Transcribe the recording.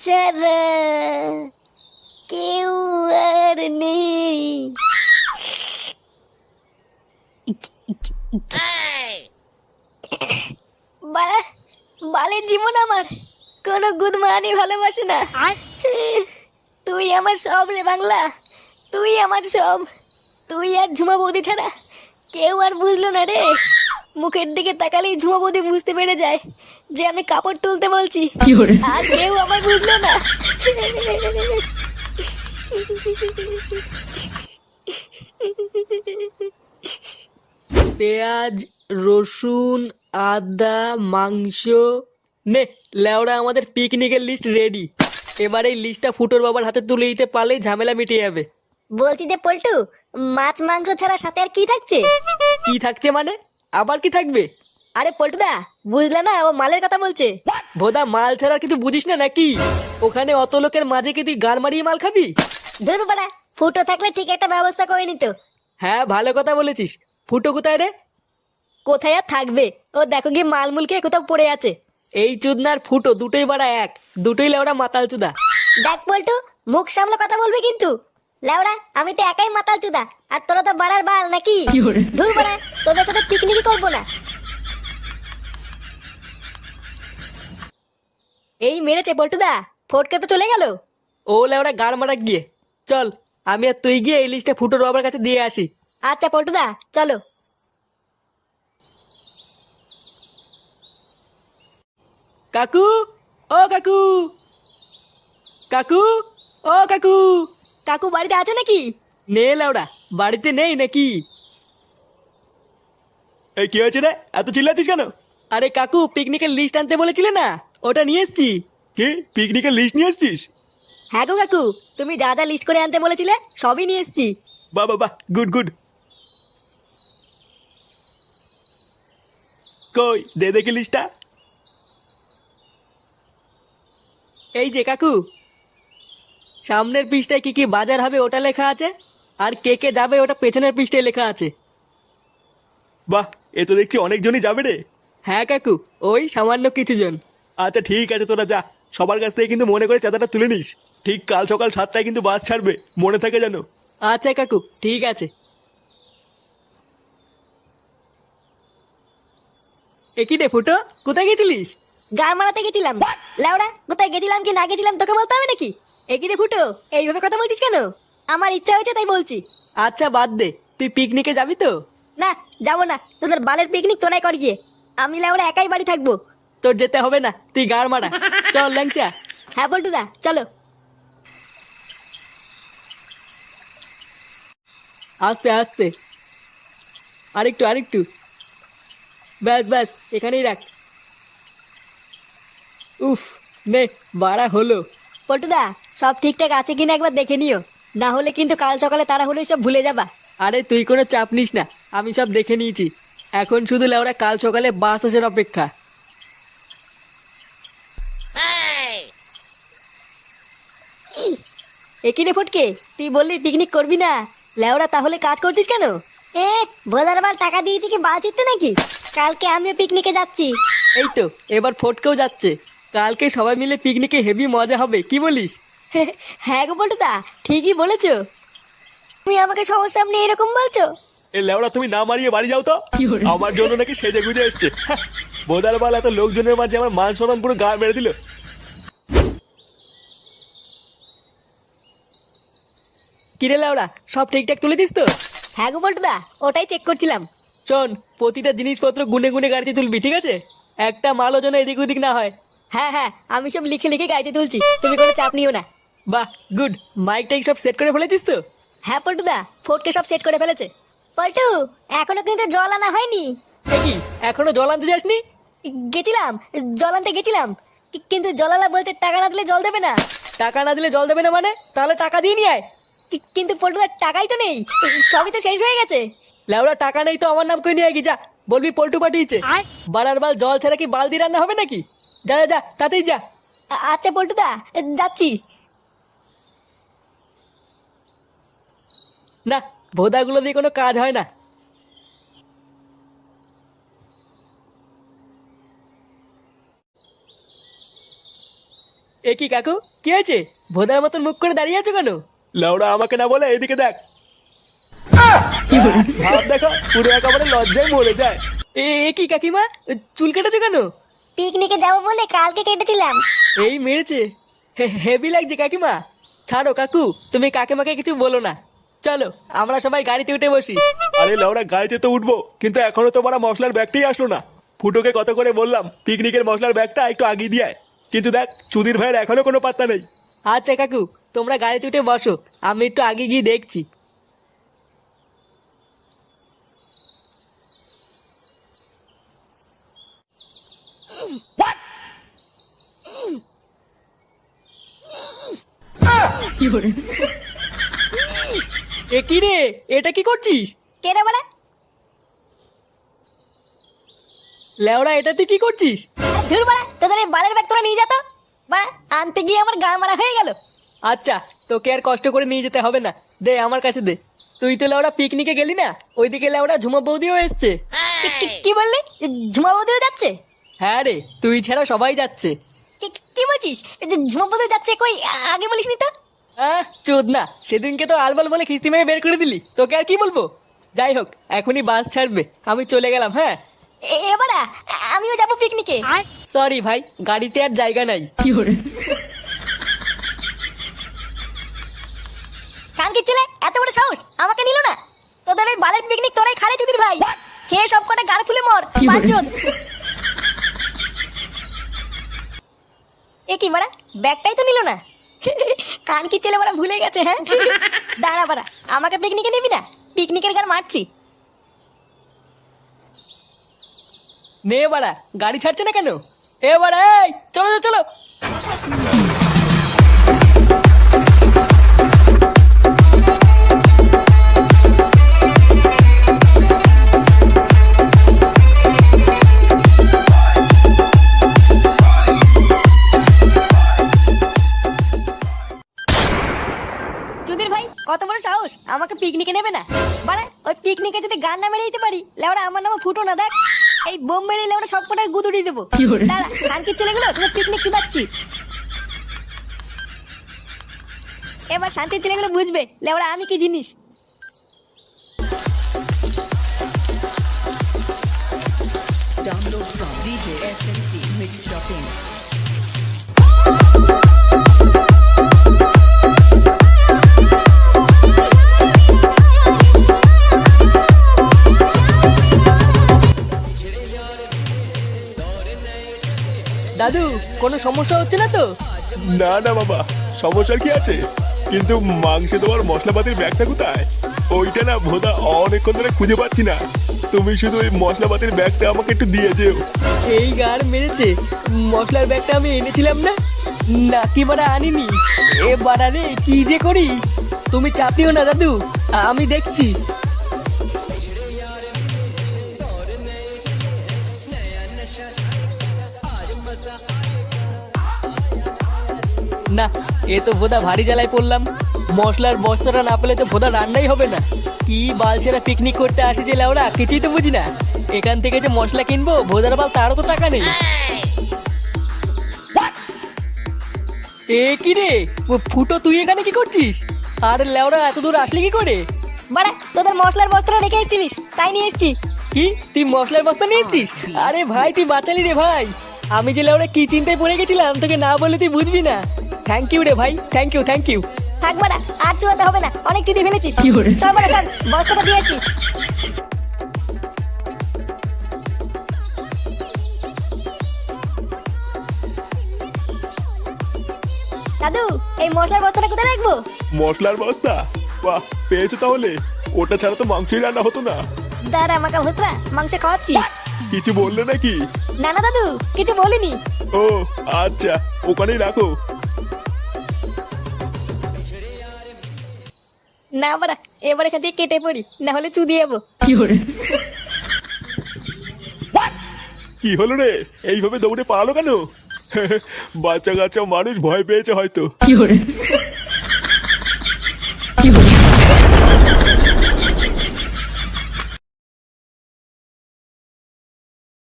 ছাড়া কেউ আর নেই। বাড়া, বালের জীবন আমার কোনো গুদমানি ভালোবাসে না। তুই আমার সব রে বাংলা, তুই আমার সব। তুই আর ঝুমা বৌদি ছাড়া কেউ আর বুঝলো না রে। মুখের দিকে তাকালেই ঝুমা বৌদি বুঝতে পেরে যায় যে আমি কাপড় তুলতে বলছি, আর কেউ আমায় বুঝলো না। পেঁয়াজ, রসুন, আদা, মাংস। নে লেওড়া, আমাদের পিকনিকের লিস্ট রেডি। এবার এই লিস্টটা ফুটোর বাবার হাতে তুলে দিতে পারলেই ঝামেলা মিটে যাবে। বলছি যে পল্টু, মাছ মাংস ছাড়া সাথে আর কি থাকছে? কি থাকছে মানে? আবার কি থাকবে? আরে পল্টুদা, বুঝলে না, ও মালের কথা বলছে। ভোদা, মাল ছাড়া আর কিছু বুঝিস না নাকি? ওখানে অত লোকের মাঝে কি তুই গান মারিয়ে মাল খাবি? ধুর বাড়া, ফুটো থাকলে ঠিক একটা ব্যবস্থা করে নিত। হ্যাঁ, ভালো কথা বলেছিস। ফুটো কোথায় রে? কোথায় আর থাকবে, ও দেখো গিয়ে মালমুল খেয়ে কোথাও পড়ে আছে। এই চুদনার ফুটো দুটোই বাড়া এক, দুটোই লেওড়া মাতাল চুদা। দেখ পল্টু, মুখ সামলে কথা বলবি কিন্তু। লেওড়া, আমি তো একাই মাতাল চুদা, আর তোরা তো বাড়ার বাল নাকি? ধুর বাড়া, তোদের সাথে পিকনিকই করবো না। এই মেরেছে পল্টুদা, ফটকে তো চলে গেল। ও লেওড়া গাড় মারা গিয়ে। চল, আমি আর তুই গিয়ে এই লিস্টটা ফুটোর বাবার কাছে দিয়ে আসি। আচ্ছা পল্টুদা, চলো। কাকু, ও কাকু, কাকু, ও কাকু। কাকু বাড়িতে আছো নাকি? নে লেওড়া, বাড়িতে নেই নাকি? এই কি হয়েছে রে, এত চিল্লাচ্ছিস কেন? আরে কাকু, পিকনিকের লিস্ট আনতে বলেছিলে না, ওটা নিয়ে এসছি। কি পিকনিকের লিস্ট নিয়ে আসছিস? হ্যাঁ গো কাকু, তুমি যা যা লিস্ট করে আনতে বলেছিলে সবই নিয়ে এসেছি। বাহ বাহ বাহ, গুড গুড। কই দে দেখি লিস্টটা। এই যে কাকু, সামনের পৃষ্ঠায় কি কি বাজার হবে ওটা লেখা আছে, আর কে কে যাবে ওটা পেছনের পৃষ্ঠায় লেখা আছে। বাহ, এ তো দেখছি অনেকজনই যাবে রে। হ্যাঁ কাকু, ওই সামান্য কিছু জন। আচ্ছা ঠিক আছে, তোরা যা। সবার কাছ থেকে কিন্তু মনে করে চাঁদাটা তুলে নিস। ঠিক কাল সকাল 7টায় কিন্তু বাস ছাড়বে, মনে থাকে যেন। আচ্ছা কাকু, ঠিক আছে। একই রে ফুটো, কোথায় গেছিলিস? গান মারাতে গেছিলাম। লেওড়া, কোথায় গেছিলাম কি না গেছিলাম তোকে বলতে হবে নাকি? একই রে ফুটো, এইভাবে কথা বলছিস কেন? আমার ইচ্ছা হয়েছে তাই বলছি। আচ্ছা বাদ দে, তুই পিকনিকে যাবি তো? না, যাবো না, তোদের বালের পিকনিক তোরাই কর গিয়ে। আমি লেওড়া একাই বাড়ি থাকবো। তোর যেতে হবে না, তুই গাড় মারা। চল ল্যাংচা। হ্যাঁ পল্টুদা, চলো। আস্তে আস্তে, আরেকটু আরেকটু। ব্যাস ব্যাস, এখানেই রাখ। উফ, নে, বাড়া হলো। পল্টুদা, সব ঠিকঠাক আছে কিনা একবার দেখে নিও, না হলে কিন্তু কাল সকালে তারা হলে সব ভুলে যাবা। আরে তুই কোনো চাপ নিস না, আমি সব দেখে নিয়েছি। এখন শুধু লেওরা কাল সকালে বাস আসার অপেক্ষা। একই রে ফটকে, তুই বললি পিকনিক করবি না, লেওরা তাহলে কাজ করছিস কেন? এ ভোদার বাল টাকা দিয়েছি কি বাল চিত্তে নাকি? কালকে আমিও পিকনিকে যাচ্ছি। এই তো, এবার ফটকেও যাচ্ছে। কালকে সবাই মিলে পিকনিকে হেভি মজা হবে, কি বলিস? হ্যাঁ গো পল্টুদা, ঠিকই বলেছো। তুমি আমাকে সবার সামনে এরকম বলছো? এ লেওড়া, তুমি না মারিয়ে বাড়ি যাও তো। আমার জন্য নাকি সেজে গুজে এসছে। বোদার বাল, এত লোকজনের মাঝে আমার মান সম্মান পুরো গা মেরে দিল। কিরে লেওরা, সব ঠিকঠাক তুলে দিস তো? হ্যাঁ গো পল্টুদা, ওটাই চেক করছিলাম। শোন, প্রতিটা জিনিসপত্র গুনে গুনে গাড়িতে তুলবি, ঠিক আছে? একটা মালও যেন এদিক ওদিক না হয়। হ্যাঁ হ্যাঁ, আমি সব লিখে লিখে গাইতে তুলছি, তুমি কোনো চাপ নিও না। বাহ, গুড। মাইক টাইক সব সেট করে ফেলেছিস তো? হ্যাঁ পল্টুদা, ফটকে সব সেট করে ফেলেছে। পল্টু, এখনো কিন্তু জল আনা হয়নি। এ কি, এখনো জল আনতে যাসনি? গেছিলাম, জল আনতে গেছিলাম, কিন্তু জলালা বলছে টাকা না দিলে জল দেবে না। টাকা না দিলে জল দেবে না মানে? তাহলে টাকা দিয়ে নিয়ে আয়। কিন্তু পল্টুদার টাকাই তো নেই, সবই তো শেষ হয়ে গেছে। লেওরা, টাকা নেই তো আমার নাম করে নিয়ে গি, যা। বলবি পল্টু পাঠিয়েছে। বাড়ার বাল, জল ছাড়া কি বালতি রান্না হবে নাকি? যা যা যা, তাতেই যা। আচ্ছা পল্টুদা, যাচ্ছি। না, ভোদাগুলো দিয়ে কোনো কাজ হয় না। এ কি কাকু, কি হয়েছে? ভোদার মতন মুখ করে দাঁড়িয়ে আছো কেন? লেওড়া আমাকে না বলে এদিকে দেখ। ভাব দেখো, পুরো একেবারে লজ্জায় মরে যায়। এ কি কাকিমা, চুল কেটেছো কেন? পিকনিকে যাবো বলে কালকে কেটেছিলাম। এই মেরেছে, হেভি লাগছে কাকিমা। ছাড়ো কাকু, তুমি কাকিমাকে কিছু বলো না। চলো আমরা সবাই গাড়িতে উঠে বসি। আরে লেওড়া, গাড়িতে তো উঠবো, কিন্তু এখনো তো মারা মশলার ব্যাগটাই আসলো না। ফুটোকে কত করে বললাম পিকনিকের মশলার ব্যাগটা একটু আগিয়ে দিয়ে আয়, কিন্তু দেখ চুদির ভাইয়ের এখনো কোনো পাত্তা নেই। আচ্ছা কাকু, তোমরা গাড়িতে উঠে বসো, আমি একটু আগে গিয়ে দেখছি। এ কি রে, এটা কি করছিস? কে রে বাড়া? লেওড়া, এটা তুই কি করছিস? ধুর বাড়া, তোদের এই বালের ব্যাগ তোরা নিয়ে যা তো। বাড়া, আনতে গিয়ে আমার গা মারা হয়ে গেল। আচ্ছা, তোকে আর কষ্ট করে নিয়ে যেতে হবে না, দে আমার কাছে দে। তুই তো লেওড়া পিকনিকে গেলি না, ওইদিকে লেওড়া ঝুমা বৌদিও এসছে। কি বললি? ঝুমা বৌদিও যাচ্ছে? হ্যাঁ রে, তুই ছাড়া সবাই যাচ্ছে। কি বলছিস? ঝুমা বৌদি যাচ্ছে কই? আগে বলিসনি তো। চোদ না, সেদিনকে তো আলবাল বলে খিস্তি মেরে বের করে দিলি, তোকে আর কি বলবো। যাই হোক, এখনই বাস ছাড়বে, আমি চলে গেলাম। হ্যাঁ এবারা আমিও যাবো পিকনিকে। সরি ভাই, গাড়িতে আর জায়গা নাই। কালকে ছেলে এত বড় সাহস, আমাকে নিল না। তোদের ওই বালের পিকনিক তোরাই খালে চুদির ভাই। খেয়ে সব কটা গাড় ফুলে মর পাঁচজন। এ কি বাড়া, ব্যাগটাই তো নিল না। কান কি ছেলে বাড়া ভুলে গেছে। হ্যাঁ দাঁড়া বাড়া, আমাকে পিকনিকে নিবি না? পিকনিকের গান মারছি। নে বাড়া, গাড়ি ছাড়ছে না কেন? এ বাড়া, এই চলো চলো। চুদির ভাই কত বড় সাহস, আমাকে পিকনিকে নেবে না? বাড়া, ওই পিকনিকে যদি গান না মেরে দিতে পারি, লেওড়া আমার নামে ফুটো না। দেখ এই বোম মেরে লেওড়া সব কটার গুদুড়ি দেবো। দাঁড়া, কানকির ছেলেগুলো তোদের পিকনিক চুদাচ্ছি। এবার শান্তির ছেলেগুলো বুঝবে লেওড়া আমি কি জিনিস। Download from DJ SNC Mix.in. দাদু, কোনো সমস্যা হচ্ছে না তো? না না বাবা, সমস্যার কি আছে, কিন্তু মাংসে তোমার মশলাপাতির ব্যাগটা কোথায়? ওইটা না ভোদা অনেকক্ষণ ধরে খুঁজে পাচ্ছি না। তুমি শুধু ওই মশলাপাতির ব্যাগটা আমাকে একটু দিয়ে যেও। এই গার মেরেছে, মশলার ব্যাগটা আমি এনেছিলাম না, নাকি বাড়া আনিনি। এ বাড়া রে, কি যে করি। তুমি চাপিও না দাদু, আমি দেখছি। না, এ তো ভোদা ভারী জ্বালায় পড়লাম। মশলার বস্তাটা না পেলে তো ভোদা রান্নাই হবে না। কি বালছেরা পিকনিক করতে আসি যে লেওরা, কিছুই তো বুঝি না। এখান থেকে যে মশলা কিনবো, ভোদার বাল তারও তো টাকা নেই। এ কি রে ফুটো, তুই এখানে কি করছিস? আর লেওরা এত দূর আসলি কি করে? বাড়া, তোদের মশলার বস্তাটা রেখে এসেছিলিস, তাই নিয়ে এসেছি। কি, তুই মশলার বস্তা নিয়ে এসছিস? আরে ভাই, তুই বাঁচালি রে ভাই। আমি যে লেওরা কি চিন্তায় পড়ে গেছিলাম, তোকে না বলে তুই বুঝবি না। থ্যাংক ইউ রে ভাই, থ্যাংক ইউ থ্যাংক ইউ। থাক বাড়া, আর চুয়াতে হবে না, অনেক চুদি ফেলেছিস। চল বাড়া চল, বস্তাটা দিয়ে আসি। দাদু, এই মশলার বস্তাটা কোথায় রাখবো? মশলার বস্তা? বাহ, পেয়েছো তাহলে। ওটা ছাড়া তো মাংসই রান্না হতো না। দাঁড়া মাকা ভুসরা, মাংস খাওয়াচ্ছি। কিছু বললে নাকি? না না দাদু, কিছু বলিনি। ও আচ্ছা, ওখানেই রাখো। না বাড়া, এবার এখান থেকে কেটে পড়ি, না হলে চুদি যাবো। কি হলো রে, এইভাবে দৌড়ে পালালো কেন? বাচ্চা কাচ্চা মানুষ ভয় পেয়েছে হয়তো।